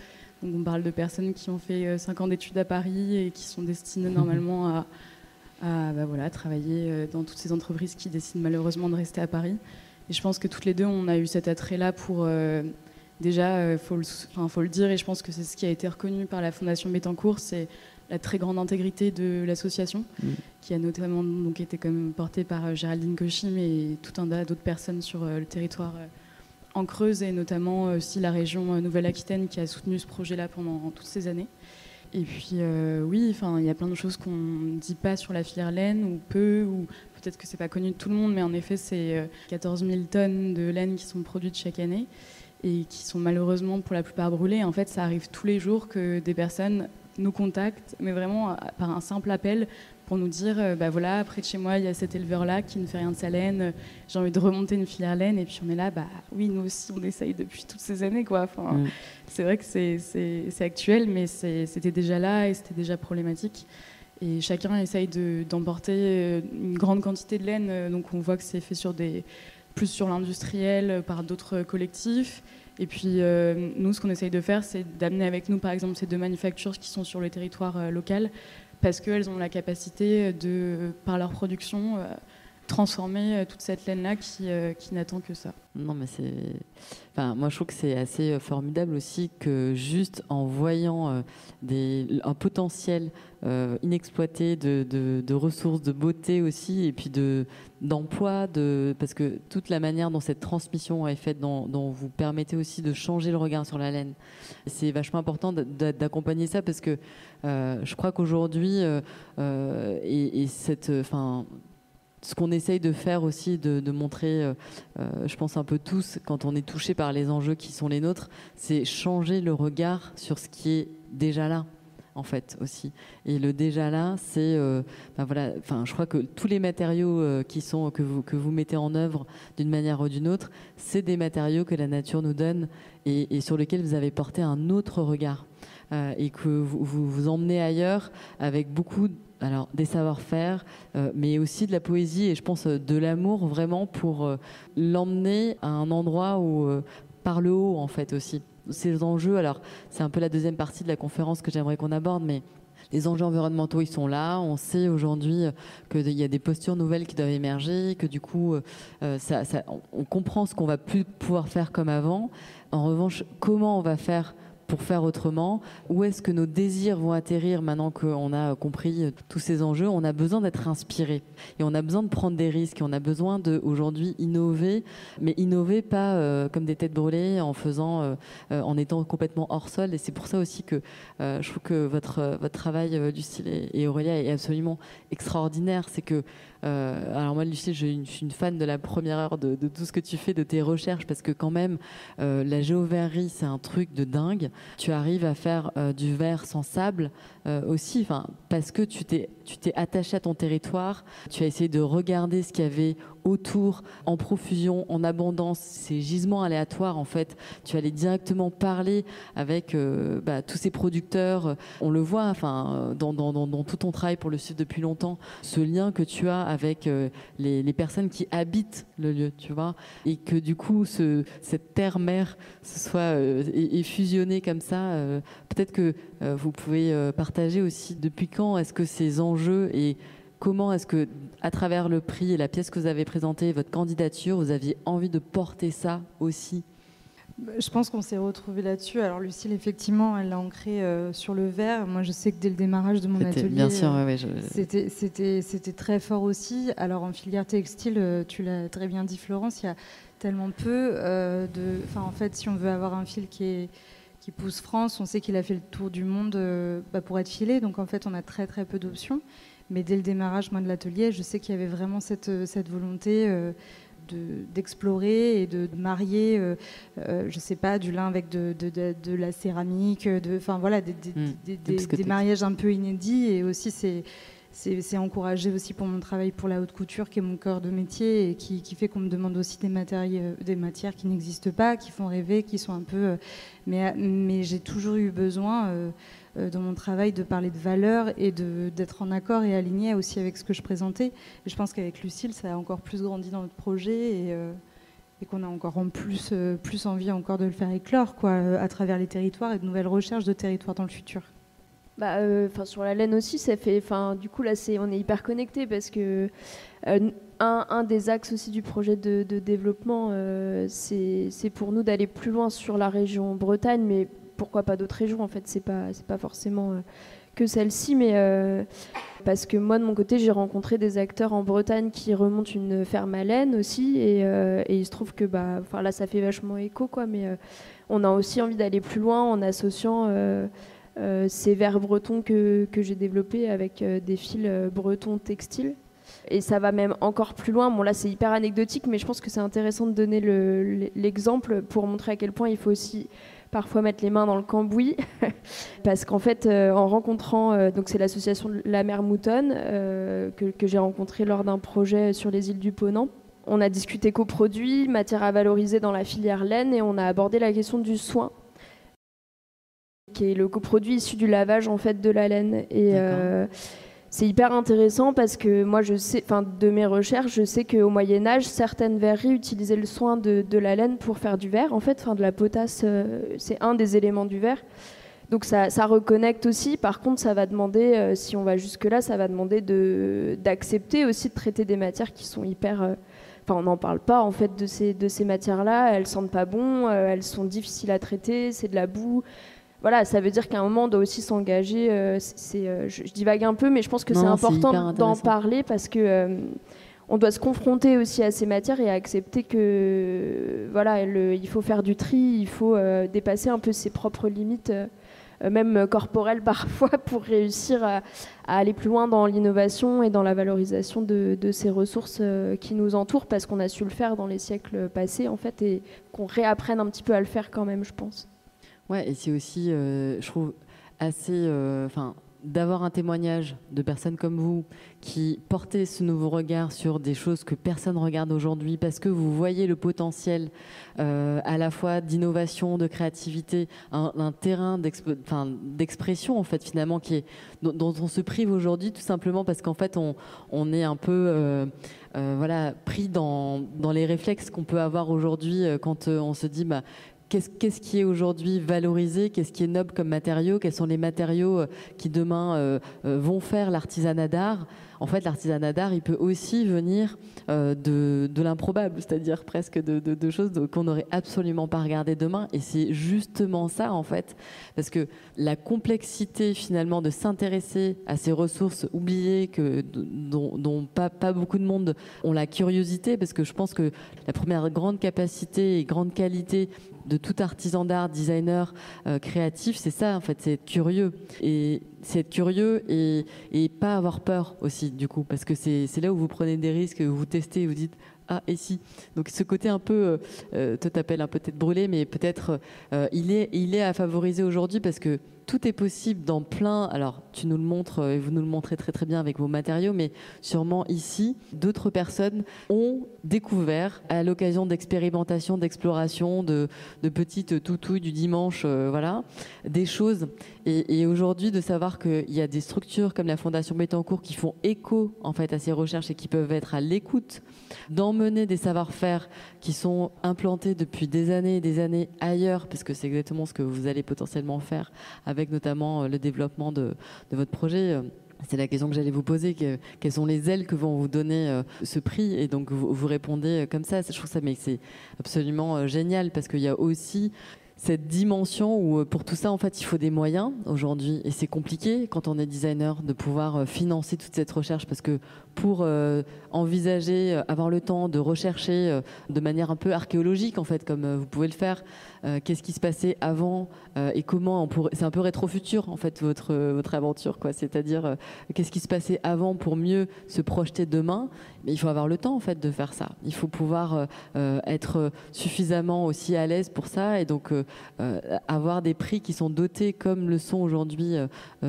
Donc on parle de personnes qui ont fait 5 ans d'études à Paris et qui sont destinées normalement à travailler dans toutes ces entreprises qui décident malheureusement de rester à Paris. Et je pense que toutes les deux, on a eu cet attrait-là pour... Déjà, faut le dire, et je pense que c'est ce qui a été reconnu par la Fondation Bettencourt, c'est la très grande intégrité de l'association, qui a notamment donc, été quand même portée par Géraldine Cauchy, mais tout un tas d'autres personnes sur le territoire en Creuse, et notamment aussi la région Nouvelle-Aquitaine qui a soutenu ce projet-là pendant toutes ces années. Et puis oui, il y a plein de choses qu'on ne dit pas sur la filière laine, ou peu, ou peut-être que c'est pas connu de tout le monde, mais en effet, c'est 14 000 tonnes de laine qui sont produites chaque année, et qui sont malheureusement pour la plupart brûlées. En fait, ça arrive tous les jours que des personnes nous contactent, mais vraiment par un simple appel, pour nous dire voilà, près de chez moi, il y a cet éleveur-là qui ne fait rien de sa laine, j'ai envie de remonter une filière laine. Et puis on est là, oui, nous aussi, on essaye depuis toutes ces années, quoi. C'est vrai que c'est actuel, mais c'était déjà là et c'était déjà problématique. Et chacun essaye d'emporter une grande quantité de laine, donc on voit que c'est fait plus sur l'industriel par d'autres collectifs. Et puis nous, ce qu'on essaye de faire, c'est d'amener avec nous, par exemple, ces 2 manufactures qui sont sur le territoire local, parce qu'elles ont la capacité par leur production, transformer toute cette laine-là qui n'attend que ça. Non, mais moi, je trouve que c'est assez formidable aussi que juste en voyant un potentiel inexploité de ressources, de beauté aussi, et puis d'emploi, parce que toute la manière dont cette transmission est faite, dont vous permettez aussi de changer le regard sur la laine, c'est vachement important d'accompagner ça, parce que je crois qu'aujourd'hui, ce qu'on essaye de faire aussi, de montrer, je pense un peu tous, quand on est touché par les enjeux qui sont les nôtres, c'est changer le regard sur ce qui est déjà là, en fait, aussi. Et le déjà là, c'est, je crois que tous les matériaux que vous mettez en œuvre d'une manière ou d'une autre, c'est des matériaux que la nature nous donne et sur lesquels vous avez porté un autre regard. Et que vous emmenez ailleurs avec beaucoup des savoir-faire, mais aussi de la poésie et je pense de l'amour vraiment pour l'emmener à un endroit où, par le haut en fait aussi. Ces enjeux, alors c'est un peu la deuxième partie de la conférence que j'aimerais qu'on aborde, mais les enjeux environnementaux, ils sont là. On sait aujourd'hui qu'il y a des postures nouvelles qui doivent émerger, que du coup, on comprend ce qu'on va plus pouvoir faire comme avant. En revanche, comment on va faire pour faire autrement? Où est-ce que nos désirs vont atterrir maintenant qu'on a compris tous ces enjeux? On a besoin d'être inspiré et on a besoin de prendre des risques et on a besoin aujourd'hui innover, mais innover pas comme des têtes brûlées en étant complètement hors sol. Et c'est pour ça aussi que je trouve que votre travail, Lucille et Aurélia, est absolument extraordinaire. C'est que alors moi, Lucille, je suis une fan de la première heure de tout ce que tu fais, de tes recherches, parce que quand même, la géoverrerie, c'est un truc de dingue. Tu arrives à faire du verre sans sable aussi, parce que tu t'es attaché à ton territoire, tu as essayé de regarder ce qu'il y avait autour, en profusion, en abondance, ces gisements aléatoires en fait. Tu allais directement parler avec tous ces producteurs. On le voit, dans tout ton travail pour le suivre depuis longtemps, ce lien que tu as avec les personnes qui habitent le lieu, tu vois, et que du coup cette terre-mère est fusionnée comme ça. Peut-être que vous pouvez partager aussi depuis quand est-ce que ces enjeux et comment est-ce que, à travers le prix et la pièce que vous avez présentée, votre candidature, vous aviez envie de porter ça aussi? Je pense qu'on s'est retrouvés là-dessus. Alors Lucille, effectivement, elle l'a ancré sur le verre. Moi, je sais que dès le démarrage de mon atelier, bien sûr, c'était très fort aussi. Alors en filière textile, tu l'as très bien dit, Florence, il y a tellement peu en fait, si on veut avoir un fil qui pousse France, on sait qu'il a fait le tour du monde pour être filé. Donc en fait, on a très très peu d'options. Mais dès le démarrage, moi, de l'atelier, je sais qu'il y avait vraiment cette volonté d'explorer et de marier, je sais pas, du lin avec de la céramique, des mariages un peu inédits. Et aussi, c'est encouragé aussi pour mon travail pour la haute couture, qui est mon cœur de métier et qui fait qu'on me demande aussi des matières qui n'existent pas, qui font rêver, qui sont un peu... Mais j'ai toujours eu besoin... dans mon travail, de parler de valeurs et d'être en accord et aligné aussi avec ce que je présentais. Et je pense qu'avec Lucille, ça a encore plus grandi dans notre projet et qu'on a encore plus envie encore de le faire éclore à travers les territoires et de nouvelles recherches de territoires dans le futur. Sur la laine aussi, ça fait... Du coup, là, on est hyper connectés parce que un des axes aussi du projet de développement, c'est pour nous d'aller plus loin sur la région Bretagne, mais pourquoi pas d'autres régions en fait, c'est pas forcément que celle-ci, mais parce que moi de mon côté j'ai rencontré des acteurs en Bretagne qui remontent une ferme à laine aussi et il se trouve que là ça fait vachement écho mais on a aussi envie d'aller plus loin en associant ces verres bretons que j'ai développés avec des fils bretons textiles. Et ça va même encore plus loin. Bon, là, c'est hyper anecdotique, mais je pense que c'est intéressant de donner l'exemple pour montrer à quel point il faut aussi parfois mettre les mains dans le cambouis. Parce qu'en fait, en rencontrant... donc c'est l'association La Mer Moutonne que j'ai rencontrée lors d'un projet sur les îles du Ponant. On a discuté coproduits, matières à valoriser dans la filière laine, et on a abordé la question du soin, qui est le coproduit issu du lavage en fait, de la laine. Et... c'est hyper intéressant parce que moi, je sais, de mes recherches, je sais qu'au Moyen-Âge, certaines verreries utilisaient le soin de la laine pour faire du verre. En fait, de la potasse, c'est un des éléments du verre. Donc ça reconnecte aussi. Par contre, ça va demander, si on va jusque-là, ça va demander d'accepter aussi de traiter des matières qui sont hyper... Enfin, on n'en parle pas en fait de ces matières-là. Elles sentent pas bon, elles sont difficiles à traiter, c'est de la boue. Voilà, ça veut dire qu'à un moment, on doit aussi s'engager. Je divague un peu, mais je pense que c'est important d'en parler parce que on doit se confronter aussi à ces matières et à accepter que voilà, il faut faire du tri, il faut dépasser un peu ses propres limites. Même corporelle parfois, pour réussir à aller plus loin dans l'innovation et dans la valorisation de ces ressources qui nous entourent, parce qu'on a su le faire dans les siècles passés, en fait, et qu'on réapprenne un petit peu à le faire quand même, je pense. Ouais, et c'est aussi, je trouve, assez... d'avoir un témoignage de personnes comme vous qui portez ce nouveau regard sur des choses que personne regarde aujourd'hui parce que vous voyez le potentiel à la fois d'innovation, de créativité, un terrain d'expression en fait finalement dont on se prive aujourd'hui tout simplement parce qu'en fait on est un peu pris dans les réflexes qu'on peut avoir aujourd'hui quand on se dit qu'est-ce qui est aujourd'hui valorisé, qu'est-ce qui est noble comme matériau, quels sont les matériaux qui demain vont faire l'artisanat d'art. En fait, l'artisanat d'art, il peut aussi venir de l'improbable, c'est-à-dire presque de choses qu'on n'aurait absolument pas regardées demain. Et c'est justement ça, en fait, parce que la complexité, finalement, de s'intéresser à ces ressources oubliées dont pas beaucoup de monde ont la curiosité, parce que je pense que la première grande capacité et grande qualité de tout artisan d'art, designer, créatif, c'est ça en fait, c'est être curieux. Et c'est être curieux et pas avoir peur aussi du coup, parce que c'est là où vous prenez des risques, où vous testez et vous dites ah et si. Donc ce côté un peu, toi t'appelles un peu tête brûlée, mais peut-être il est à favoriser aujourd'hui parce que tout est possible dans plein. Alors, tu nous le montres et vous nous le montrez très très bien avec vos matériaux, mais sûrement ici, d'autres personnes ont découvert à l'occasion d'expérimentation, d'exploration, de petites toutouilles du dimanche, voilà, des choses. Et aujourd'hui, de savoir qu'il y a des structures comme la Fondation Bettencourt qui font écho en fait à ces recherches et qui peuvent être à l'écoute, d'emmener des savoir-faire qui sont implantés depuis des années et des années ailleurs, parce que c'est exactement ce que vous allez potentiellement faire avec notamment le développement de votre projet. C'est la question que j'allais vous poser, quelles sont les ailes que vont vous donner ce prix? Et donc vous répondez comme ça. Je trouve ça, mais c'est absolument génial parce qu'il y a aussi cette dimension où pour tout ça en fait il faut des moyens aujourd'hui et c'est compliqué quand on est designer de pouvoir financer toute cette recherche parce que pour envisager, avoir le temps de rechercher de manière un peu archéologique en fait comme vous pouvez le faire, qu'est-ce qui se passait avant et comment c'est un peu rétro-futur en fait votre aventure quoi, c'est-à-dire qu'est-ce qui se passait avant pour mieux se projeter demain, mais il faut avoir le temps en fait de faire ça, il faut pouvoir être suffisamment aussi à l'aise pour ça et donc avoir des prix qui sont dotés comme le sont aujourd'hui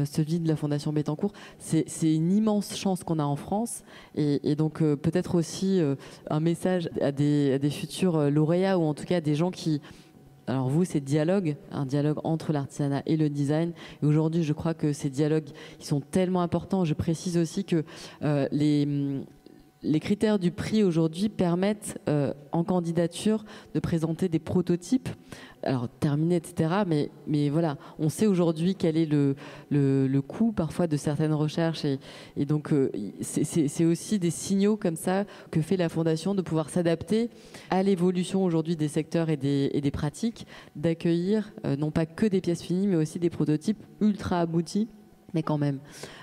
celui de la Fondation Bettencourt, c'est une immense chance qu'on a en France et donc peut-être aussi un message à des futurs lauréats ou en tout cas des gens qui... Alors vous, c'est un dialogue entre l'artisanat et le design. Et aujourd'hui, je crois que ces dialogues, ils sont tellement importants. Je précise aussi que les critères du prix aujourd'hui permettent en candidature de présenter des prototypes, alors terminés, etc. Mais voilà, on sait aujourd'hui quel est le coût parfois de certaines recherches et donc c'est aussi des signaux comme ça que fait la Fondation de pouvoir s'adapter à l'évolution aujourd'hui des secteurs et des pratiques, d'accueillir non pas que des pièces finies mais aussi des prototypes ultra aboutis. Mais quand même,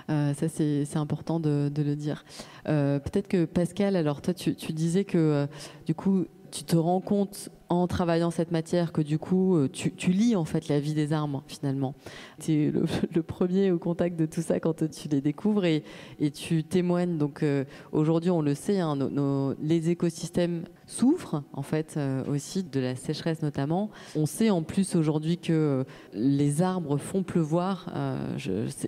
ça c'est important de le dire. Peut-être que Pascal, alors toi tu disais que du coup tu te rends compte en travaillant cette matière que du coup tu lis en fait la vie des arbres finalement. Tu es le premier au contact de tout ça quand tu les découvres et tu témoignes. Donc aujourd'hui on le sait, hein, les écosystèmes souffrent en fait aussi de la sécheresse notamment. On sait en plus aujourd'hui que les arbres font pleuvoir.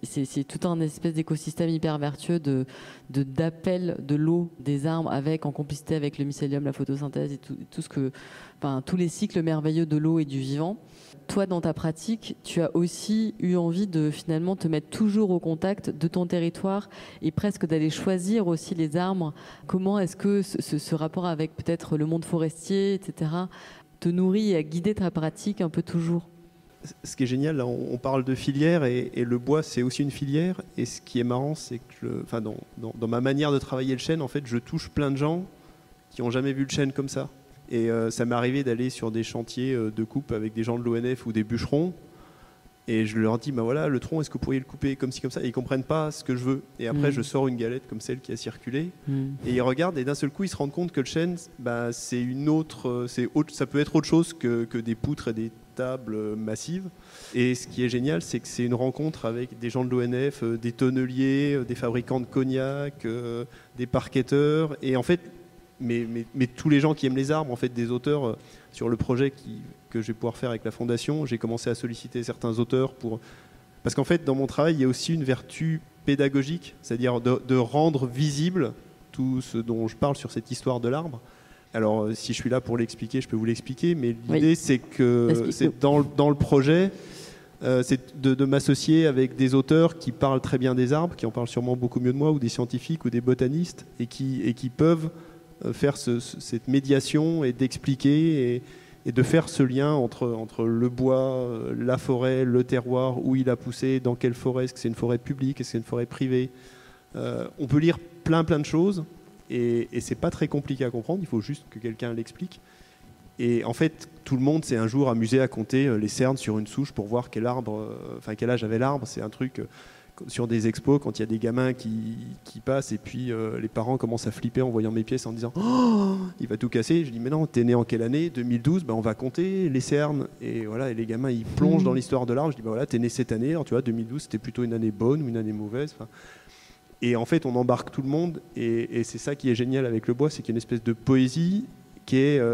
C'est tout un espèce d'écosystème hyper vertueux d'appel de l'eau des arbres avec en complicité avec le mycélium, la photosynthèse et tout ce que... Enfin, tous les cycles merveilleux de l'eau et du vivant. Toi, dans ta pratique, tu as aussi eu envie de finalement te mettre toujours au contact de ton territoire et presque d'aller choisir aussi les arbres. Comment est-ce que ce rapport avec peut-être le monde forestier, etc., te nourrit et a guidé ta pratique un peu toujours ? ce qui est génial, là, on parle de filière et le bois, c'est aussi une filière. Et ce qui est marrant, c'est que dans ma manière de travailler le chêne, en fait, je touche plein de gens qui n'ont jamais vu le chêne comme ça. Et ça m'est arrivé d'aller sur des chantiers de coupe avec des gens de l'ONF ou des bûcherons. Et je leur dis, bah voilà, le tronc, est-ce que vous pourriez le couper comme ci, comme ça? Et ils ne comprennent pas ce que je veux. Et après, je sors une galette comme celle qui a circulé. Et ils regardent, et d'un seul coup, ils se rendent compte que le chêne, bah, c'est une autre, ça peut être autre chose que des poutres et des tables massives. Et ce qui est génial, c'est que c'est une rencontre avec des gens de l'ONF, des tonneliers, des fabricants de cognac, des parquetteurs. Et en fait, mais tous les gens qui aiment les arbres, en fait, des auteurs sur le projet que je vais pouvoir faire avec la Fondation, j'ai commencé à solliciter certains auteurs parce qu'en fait, dans mon travail, il y a aussi une vertu pédagogique, c'est-à-dire de rendre visible tout ce dont je parle sur cette histoire de l'arbre. Alors, si je suis là pour l'expliquer, je peux vous l'expliquer, mais l'idée, c'est que dans le projet, c'est de m'associer avec des auteurs qui parlent très bien des arbres, qui en parlent sûrement beaucoup mieux de moi, ou des scientifiques, ou des botanistes, et qui peuvent faire cette médiation et d'expliquer et de faire ce lien entre le bois, la forêt, le terroir, où il a poussé, dans quelle forêt, est-ce que c'est une forêt publique, est-ce que c'est une forêt privée. On peut lire plein de choses et c'est pas très compliqué à comprendre, il faut juste que quelqu'un l'explique. Et en fait, tout le monde s'est un jour amusé à compter les cernes sur une souche pour voir quel âge avait l'arbre. C'est un truc sur des expos, quand il y a des gamins qui passent et puis les parents commencent à flipper en voyant mes pièces en disant « Oh, il va tout casser !» Je dis « Mais non, t'es né en quelle année ? 2012 ?» On va compter les cernes. Et voilà, et les gamins, ils plongent dans l'histoire de l'arbre. Je dis « Voilà, t'es né cette année. Alors tu vois, 2012, c'était plutôt une année bonne ou une année mauvaise. » Et en fait, on embarque tout le monde. Et c'est ça qui est génial avec le bois, c'est qu'il y a une espèce de poésie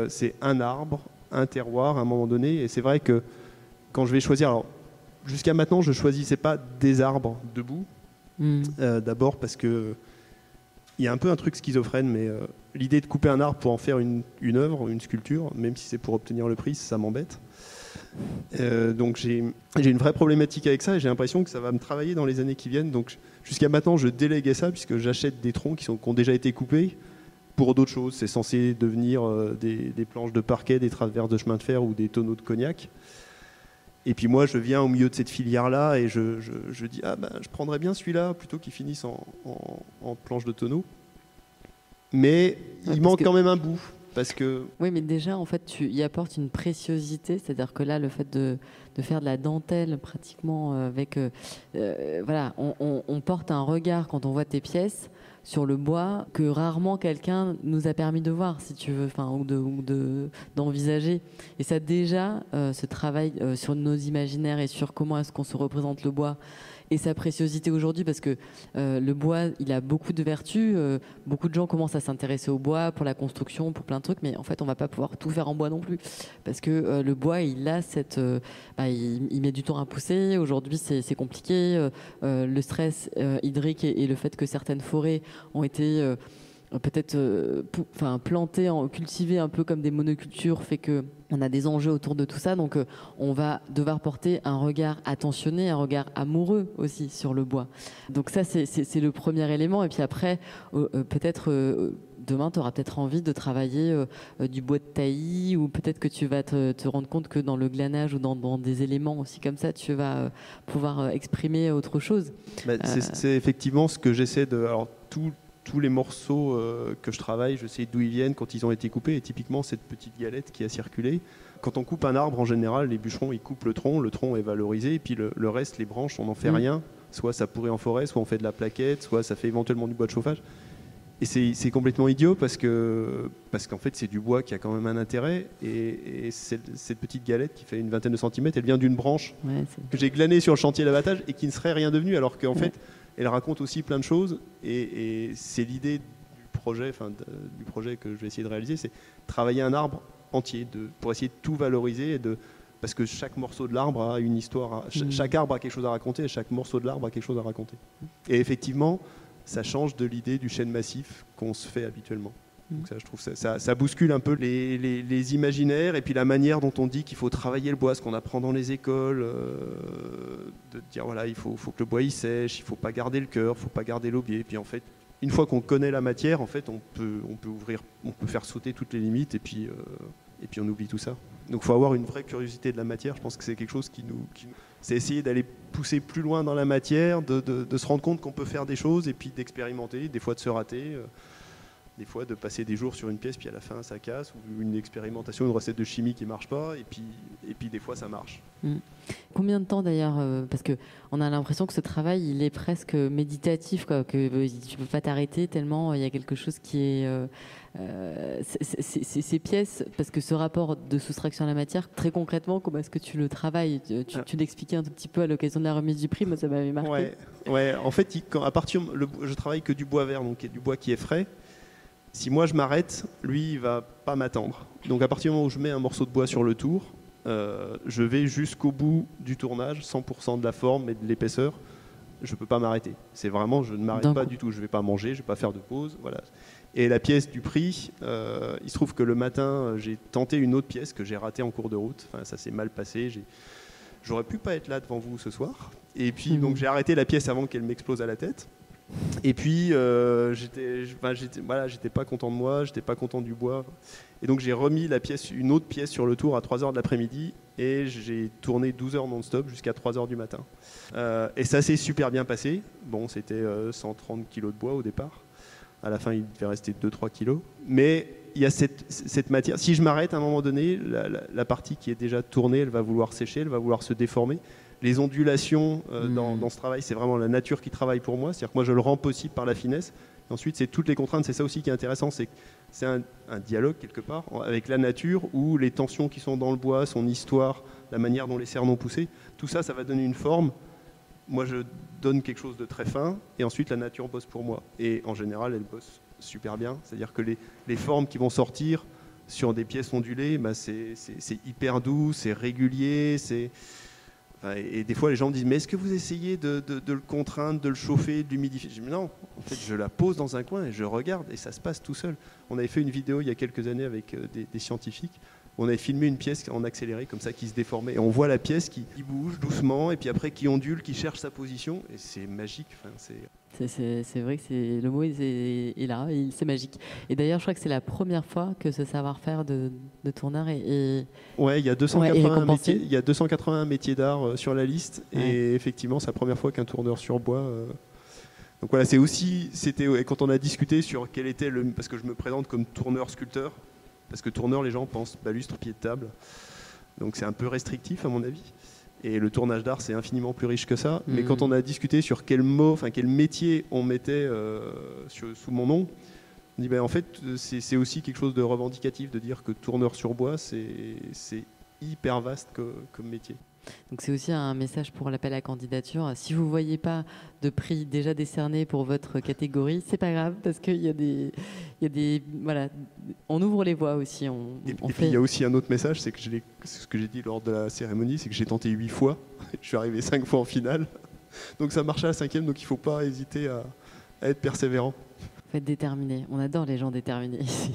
c'est un arbre, un terroir à un moment donné. Et c'est vrai que quand je vais choisir... Alors, jusqu'à maintenant, je ne choisissais pas des arbres debout. D'abord parce qu'il y a un peu un truc schizophrène, mais l'idée de couper un arbre pour en faire une œuvre, une sculpture, même si c'est pour obtenir le prix, ça m'embête. Donc j'ai une vraie problématique avec ça et j'ai l'impression que ça va me travailler dans les années qui viennent. Donc jusqu'à maintenant, je déléguais ça puisque j'achète des troncs qui ont déjà été coupés pour d'autres choses. C'est censé devenir des planches de parquet, des traverses de chemin de fer ou des tonneaux de cognac. Et puis moi, je viens au milieu de cette filière-là et je dis je prendrais bien celui-là plutôt qu'il finisse en planche de tonneau. Mais il manque quand même un bout. Parce que... Oui, mais déjà, en fait, tu y apportes une préciosité. C'est-à-dire que là, le fait de faire de la dentelle pratiquement avec... voilà, on porte un regard quand on voit tes pièces sur le bois que rarement quelqu'un nous a permis de voir, si tu veux, ou d'envisager. Et ça, déjà, ce travail sur nos imaginaires et sur comment est-ce qu'on se représente le bois et sa préciosité aujourd'hui, parce que le bois, il a beaucoup de vertus. Beaucoup de gens commencent à s'intéresser au bois pour la construction, pour plein de trucs, mais en fait, on va pas pouvoir tout faire en bois non plus, parce que le bois, il a il met du temps à pousser. Aujourd'hui, c'est compliqué. Le stress hydrique et le fait que certaines forêts ont été peut-être plantées, cultivées un peu comme des monocultures, fait que on a des enjeux autour de tout ça, donc on va devoir porter un regard attentionné, un regard amoureux aussi sur le bois. Donc ça, c'est le premier élément. Et puis après, peut-être demain, tu auras peut-être envie de travailler du bois de taillis, ou peut-être que tu vas te rendre compte que dans le glanage ou dans des éléments aussi comme ça, tu vas pouvoir exprimer autre chose. C'est effectivement ce que j'essaie de... Alors, tous les morceaux que je travaille, je sais d'où ils viennent quand ils ont été coupés. Et typiquement, cette petite galette qui a circulé. Quand on coupe un arbre, en général, les bûcherons, ils coupent le tronc est valorisé. Et puis le reste, les branches, on n'en fait rien. Soit ça pourrit en forêt, soit on fait de la plaquette, soit ça fait éventuellement du bois de chauffage. Et c'est complètement idiot parce qu'en fait, c'est du bois qui a quand même un intérêt. Et cette petite galette qui fait une vingtaine de centimètres, elle vient d'une branche que j'ai glanée sur le chantier d'abattage et qui ne serait rien devenue, alors qu'en fait... Elle raconte aussi plein de choses et c'est l'idée du projet que je vais essayer de réaliser, c'est travailler un arbre entier pour essayer de tout valoriser parce que chaque morceau de l'arbre a une histoire, chaque arbre a quelque chose à raconter et chaque morceau de l'arbre a quelque chose à raconter. Et effectivement, ça change de l'idée du chêne massif qu'on se fait habituellement. Donc ça, je trouve ça bouscule un peu les imaginaires et puis la manière dont on dit qu'il faut travailler le bois, ce qu'on apprend dans les écoles, de dire voilà, il faut que le bois il sèche, il faut pas garder le cœur, il faut pas garder l'aubier. Et puis en fait, une fois qu'on connaît la matière, en fait, on peut faire sauter toutes les limites et puis et puis on oublie tout ça. Donc il faut avoir une vraie curiosité de la matière. Je pense que c'est quelque chose c'est essayer d'aller pousser plus loin dans la matière, de se rendre compte qu'on peut faire des choses et puis d'expérimenter, des fois de se rater, des fois de passer des jours sur une pièce puis à la fin ça casse, ou une expérimentation, une recette de chimie qui ne marche pas et puis des fois ça marche. Combien de temps d'ailleurs, parce qu'on a l'impression que ce travail il est presque méditatif, quoi, que tu ne peux pas t'arrêter tellement il y a quelque chose qui est... ces pièces, parce que ce rapport de soustraction à la matière, très concrètement, comment est-ce que tu le travailles? Tu l'expliquais un tout petit peu à l'occasion de la remise du prix, moi ça m'avait marqué. Ouais. En fait, je travaille que du bois vert, donc du bois qui est frais. Si moi je m'arrête, lui il va pas m'attendre. Donc à partir du moment où je mets un morceau de bois sur le tour, je vais jusqu'au bout du tournage, 100% de la forme et de l'épaisseur. Je peux pas m'arrêter. C'est vraiment, je ne m'arrête pas du tout. Je vais pas manger, je vais pas faire de pause, voilà. Et la pièce du prix, il se trouve que le matin, j'ai tenté une autre pièce que j'ai ratée en cours de route. Enfin, ça s'est mal passé. J'aurais pu pas être là devant vous ce soir. Et puis, donc, j'ai arrêté la pièce avant qu'elle m'explose à la tête. Et puis, j'étais pas content de moi, j'étais pas content du bois. Et donc, j'ai remis une autre pièce sur le tour à 3h de l'après-midi. Et j'ai tourné 12 heures non-stop jusqu'à 3h du matin. Et ça s'est super bien passé. Bon, c'était 130 kilos de bois au départ. À la fin, il devait rester 2-3 kilos. Mais il y a cette matière. Si je m'arrête à un moment donné, la partie qui est déjà tournée, elle va vouloir sécher, elle va vouloir se déformer. Les ondulations dans ce travail, c'est vraiment la nature qui travaille pour moi. C'est-à-dire que moi, je le rends possible par la finesse. Et ensuite, c'est toutes les contraintes. C'est ça aussi qui est intéressant. C'est un dialogue, quelque part, avec la nature, où les tensions qui sont dans le bois, son histoire, la manière dont les cernes ont poussé, tout ça, ça va donner une forme. Moi, je donne quelque chose de très fin, et ensuite, la nature bosse pour moi. Et en général, elle bosse super bien. C'est-à-dire que les formes qui vont sortir sur des pièces ondulées, c'est hyper doux, c'est régulier, et des fois, les gens me disent « Mais est-ce que vous essayez de le contraindre, de le chauffer, de l'humidifier ?» Je dis « Non, en fait, je la pose dans un coin et je regarde, et ça se passe tout seul. » On avait fait une vidéo il y a quelques années avec des scientifiques. On avait filmé une pièce en accéléré, comme ça, qui se déformait. Et on voit la pièce qui bouge doucement, et puis après qui ondule, qui cherche sa position. Et c'est magique. Enfin, c'est vrai que le mot est là, c'est magique. Et d'ailleurs, je crois que c'est la première fois que ce savoir-faire de tourneur est ouais, il y a 281 métiers d'art sur la liste. Ouais. Et effectivement, c'est la première fois qu'un tourneur sur bois... Donc voilà, c'était quand on a discuté sur quel était parce que je me présente comme tourneur-sculpteur. Parce que tourneur, les gens pensent balustre, pied de table. Donc c'est un peu restrictif à mon avis. Et le tournage d'art, c'est infiniment plus riche que ça. Mais quand on a discuté sur quel métier on mettait sous mon nom, on dit en fait, c'est aussi quelque chose de revendicatif de dire que tourneur sur bois, c'est hyper vaste comme métier. Donc c'est aussi un message pour l'appel à candidature. Si vous ne voyez pas de prix déjà décerné pour votre catégorie, c'est pas grave parce qu'il y a des voilà, on ouvre les voies aussi. Et puis il y a aussi un autre message, c'est que ce que j'ai dit lors de la cérémonie, c'est que j'ai tenté 8 fois. Je suis arrivé 5 fois en finale. Donc ça marchait à la 5e, donc il ne faut pas hésiter à être persévérant. Il faut être déterminé. On adore les gens déterminés ici.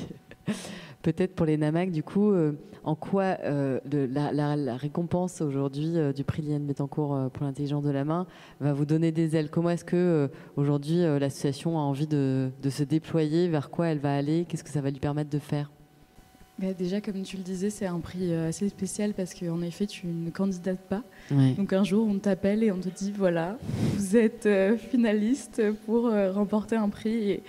Peut-être pour les NAMAC, du coup, en quoi la récompense aujourd'hui du prix Liliane Bettencourt pour l'intelligence de la main va vous donner des ailes? Comment est-ce que aujourd'hui l'association a envie de se déployer? Vers quoi elle va aller? Qu'est-ce que ça va lui permettre de faire? Déjà, comme tu le disais, c'est un prix assez spécial parce qu'en effet, tu ne candidates pas. Ouais. Donc un jour, on t'appelle et on te dit, voilà, vous êtes finaliste pour remporter un prix.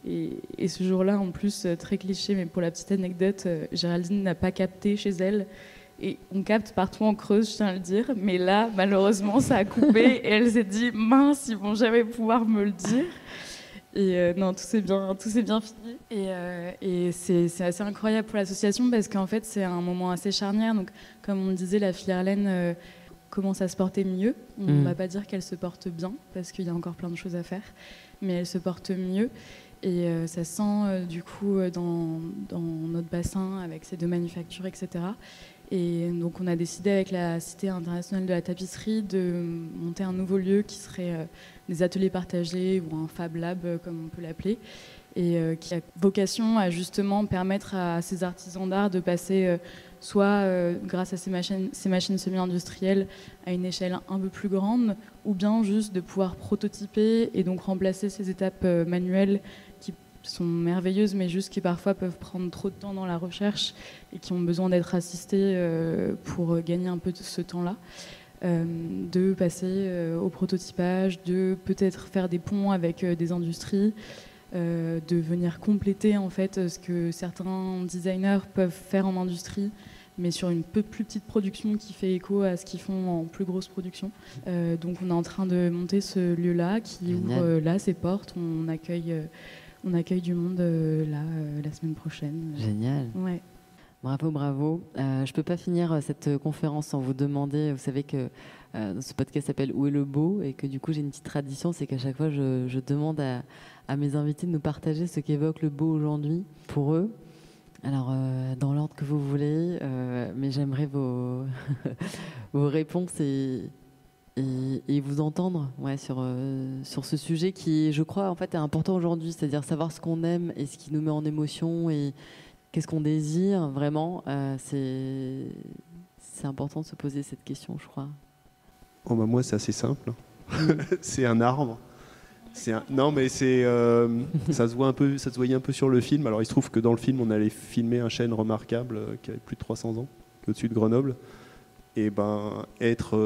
Et ce jour-là, en plus, très cliché, mais pour la petite anecdote, Géraldine n'a pas capté chez elle. Et on capte partout en Creuse, je tiens à le dire. Mais là, malheureusement, ça a coupé. Et elle s'est dit, mince, ils vont jamais pouvoir me le dire. Et non, tout s'est bien fini. Et c'est assez incroyable pour l'association parce qu'en fait, c'est un moment assez charnière. Donc, comme on disait, la filière laine commence à se porter mieux. On ne va pas dire qu'elle se porte bien parce qu'il y a encore plein de choses à faire. Mais elle se porte mieux. Et ça sent du coup dans notre bassin avec ces 2 manufactures, etc. Et donc on a décidé avec la Cité internationale de la tapisserie de monter un nouveau lieu qui serait des ateliers partagés ou un Fab Lab comme on peut l'appeler, et qui a vocation à justement permettre à ces artisans d'art de passer soit grâce à ces machines semi-industrielles à une échelle un peu plus grande, ou bien juste de pouvoir prototyper et donc remplacer ces étapes manuelles qui sont merveilleuses, mais juste qui parfois peuvent prendre trop de temps dans la recherche et qui ont besoin d'être assistées pour gagner un peu de ce temps-là. De passer au prototypage, de peut-être faire des ponts avec des industries, de venir compléter en fait ce que certains designers peuvent faire en industrie, mais sur une peu plus petite production qui fait écho à ce qu'ils font en plus grosse production. Donc on est en train de monter ce lieu-là qui ouvre là ses portes. On accueille du monde la semaine prochaine. Génial. Ouais. Bravo, bravo. Je ne peux pas finir cette conférence sans vous demander, vous savez que ce podcast s'appelle Où est le beau, et que du coup j'ai une petite tradition, c'est qu'à chaque fois je demande à mes invités de nous partager ce qu'évoque le beau aujourd'hui pour eux. Alors, dans l'ordre que vous voulez, mais j'aimerais vos réponses et vous entendre sur ce sujet qui, je crois, en fait, est important aujourd'hui, c'est-à-dire savoir ce qu'on aime et ce qui nous met en émotion et qu'est-ce qu'on désire vraiment. C'est important de se poser cette question, je crois. Oh bah moi, c'est assez simple. C'est un arbre. Non, mais ça se voyait un peu sur le film. Alors il se trouve que dans le film, on allait filmer un chêne remarquable qui avait plus de 300 ans, qui est au-dessus de Grenoble. Et être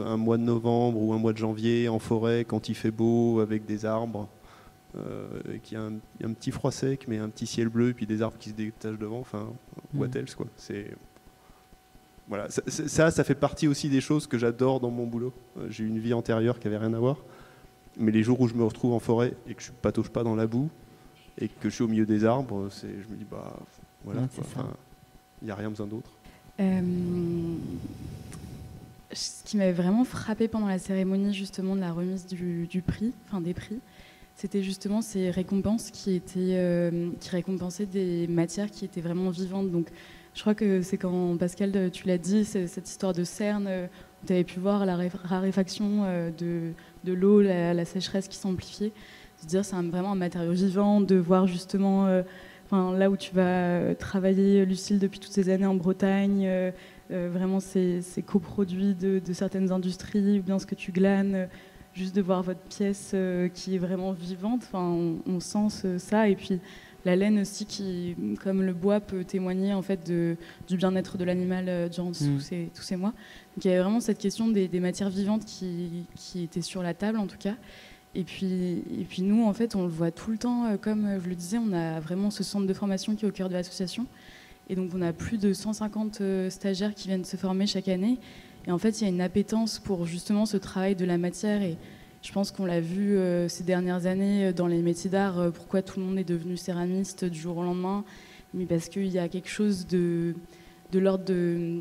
un mois de novembre ou un mois de janvier en forêt, quand il fait beau, avec des arbres, qui a un petit froid sec, mais un petit ciel bleu, et puis des arbres qui se détachent devant. Enfin, what else, quoi. Voilà, ça fait partie aussi des choses que j'adore dans mon boulot. J'ai eu une vie antérieure qui avait rien à voir. Mais les jours où je me retrouve en forêt et que je patauge pas dans la boue et que je suis au milieu des arbres, je me dis voilà, il n'y a rien besoin d'autre. Ce qui m'avait vraiment frappé pendant la cérémonie justement de la remise des prix, c'était justement ces récompenses qui récompensaient des matières qui étaient vraiment vivantes. Donc, je crois que c'est quand Pascal, tu l'as dit, cette histoire de cerne, où tu avais pu voir la raréfaction de l'eau, la sécheresse qui s'amplifiait. Se dire c'est vraiment un matériau vivant, de voir justement là où tu vas travailler, Lucille, depuis toutes ces années en Bretagne, vraiment ces coproduits de certaines industries, ou bien ce que tu glanes, juste de voir votre pièce qui est vraiment vivante, on sent ça. Et puis la laine aussi qui, comme le bois, peut témoigner en fait du bien-être de l'animal durant tous ces mois. Donc il y avait vraiment cette question des matières vivantes qui étaient sur la table en tout cas. Et puis nous, en fait, on le voit tout le temps, comme je le disais, on a vraiment ce centre de formation qui est au cœur de l'association. Et donc on a plus de 150 stagiaires qui viennent se former chaque année. Et en fait, il y a une appétence pour justement ce travail de la matière. Et je pense qu'on l'a vu ces dernières années dans les métiers d'art, pourquoi tout le monde est devenu céramiste du jour au lendemain. Mais parce qu'il y a quelque chose de l'ordre de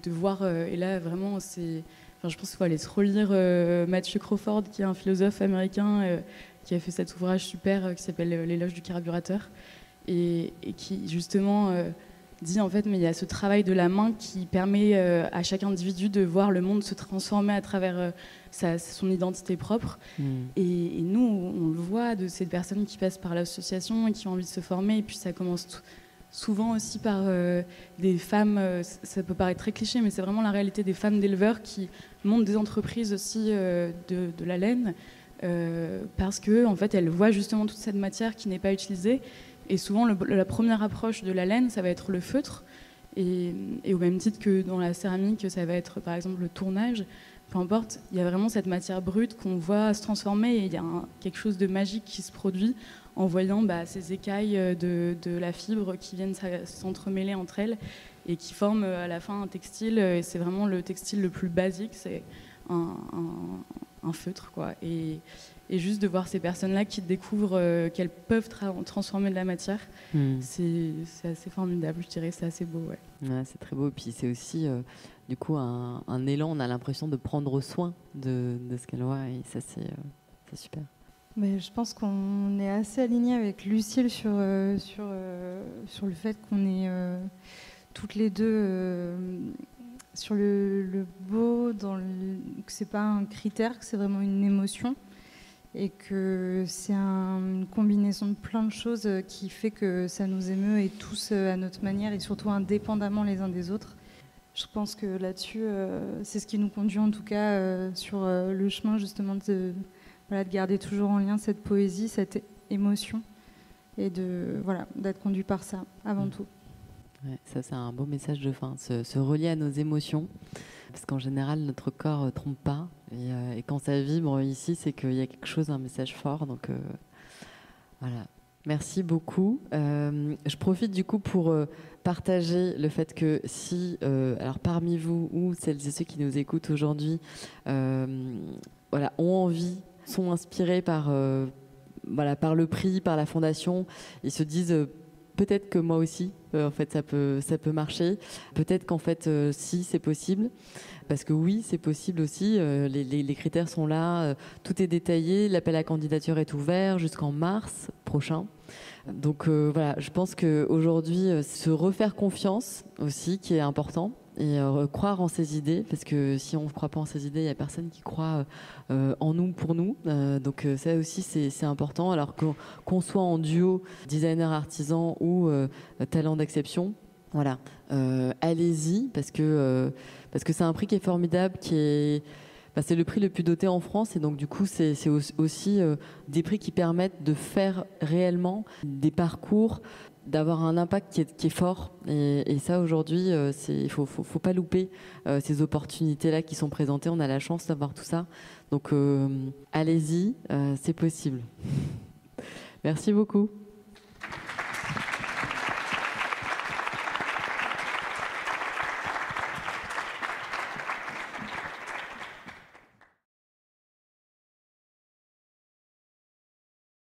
voir. Et là, vraiment, je pense qu'il faut aller se relire Matthew Crawford, qui est un philosophe américain qui a fait cet ouvrage super qui s'appelle L'éloge du carburateur. Et qui, justement... dit en fait, mais il y a ce travail de la main qui permet à chaque individu de voir le monde se transformer à travers son identité propre. Et nous, on le voit de ces personnes qui passent par l'association et qui ont envie de se former. Et puis ça commence souvent aussi par des femmes, ça peut paraître très cliché, mais c'est vraiment la réalité des femmes d'éleveurs qui montent des entreprises aussi de la laine parce que en fait, elles voient justement toute cette matière qui n'est pas utilisée. Et souvent, la première approche de la laine, ça va être le feutre. Et au même titre que dans la céramique, ça va être par exemple le tournage. Peu importe, il y a vraiment cette matière brute qu'on voit se transformer et il y a quelque chose de magique qui se produit en voyant ces écailles de la fibre qui viennent s'entremêler entre elles et qui forment à la fin un textile. Et c'est vraiment le textile le plus basique, c'est un feutre, quoi. Et juste de voir ces personnes-là qui découvrent qu'elles peuvent transformer de la matière, c'est assez formidable, je dirais, c'est assez beau. Ouais, c'est très beau, et puis c'est aussi du coup un élan, on a l'impression de prendre soin de ce qu'elle voit, et ça c'est super. Mais je pense qu'on est assez alignés avec Lucille sur le fait qu'on est toutes les deux sur le beau, que c'est pas un critère, que c'est vraiment une émotion. Et que c'est une combinaison de plein de choses qui fait que ça nous émeut et tous à notre manière et surtout indépendamment les uns des autres. Je pense que là-dessus, c'est ce qui nous conduit en tout cas sur le chemin justement de garder toujours en lien cette poésie, cette émotion et d'être conduit par ça avant tout. Ouais, ça, c'est un beau message de fin, se relier à nos émotions, parce qu'en général, notre corps ne trompe pas, et quand ça vibre ici, c'est qu'il y a quelque chose, un message fort, donc voilà. Merci beaucoup. Je profite du coup pour partager le fait que si, alors parmi vous ou celles et ceux qui nous écoutent aujourd'hui, ont envie, sont inspirés par le prix, par la fondation, ils se disent peut-être que moi aussi, en fait, ça peut marcher. Peut-être qu'en fait, si, c'est possible. Parce que oui, c'est possible aussi. Les critères sont là. Tout est détaillé. L'appel à candidature est ouvert jusqu'en mars prochain. Donc voilà, je pense qu'aujourd'hui, se refaire confiance aussi, qui est important. Et croire en ses idées, parce que si on ne croit pas en ses idées, il n'y a personne qui croit en nous pour nous. Donc ça aussi, c'est important. Alors qu'on soit en duo, designer-artisan ou talent d'exception, voilà, allez-y, parce que c'est un prix qui est formidable, c'est le prix le plus doté en France, et donc du coup c'est aussi des prix qui permettent de faire réellement des parcours, d'avoir un impact qui est fort, et ça aujourd'hui il faut pas louper ces opportunités là qui sont présentées. On a la chance d'avoir tout ça, donc allez-y, c'est possible. Merci beaucoup.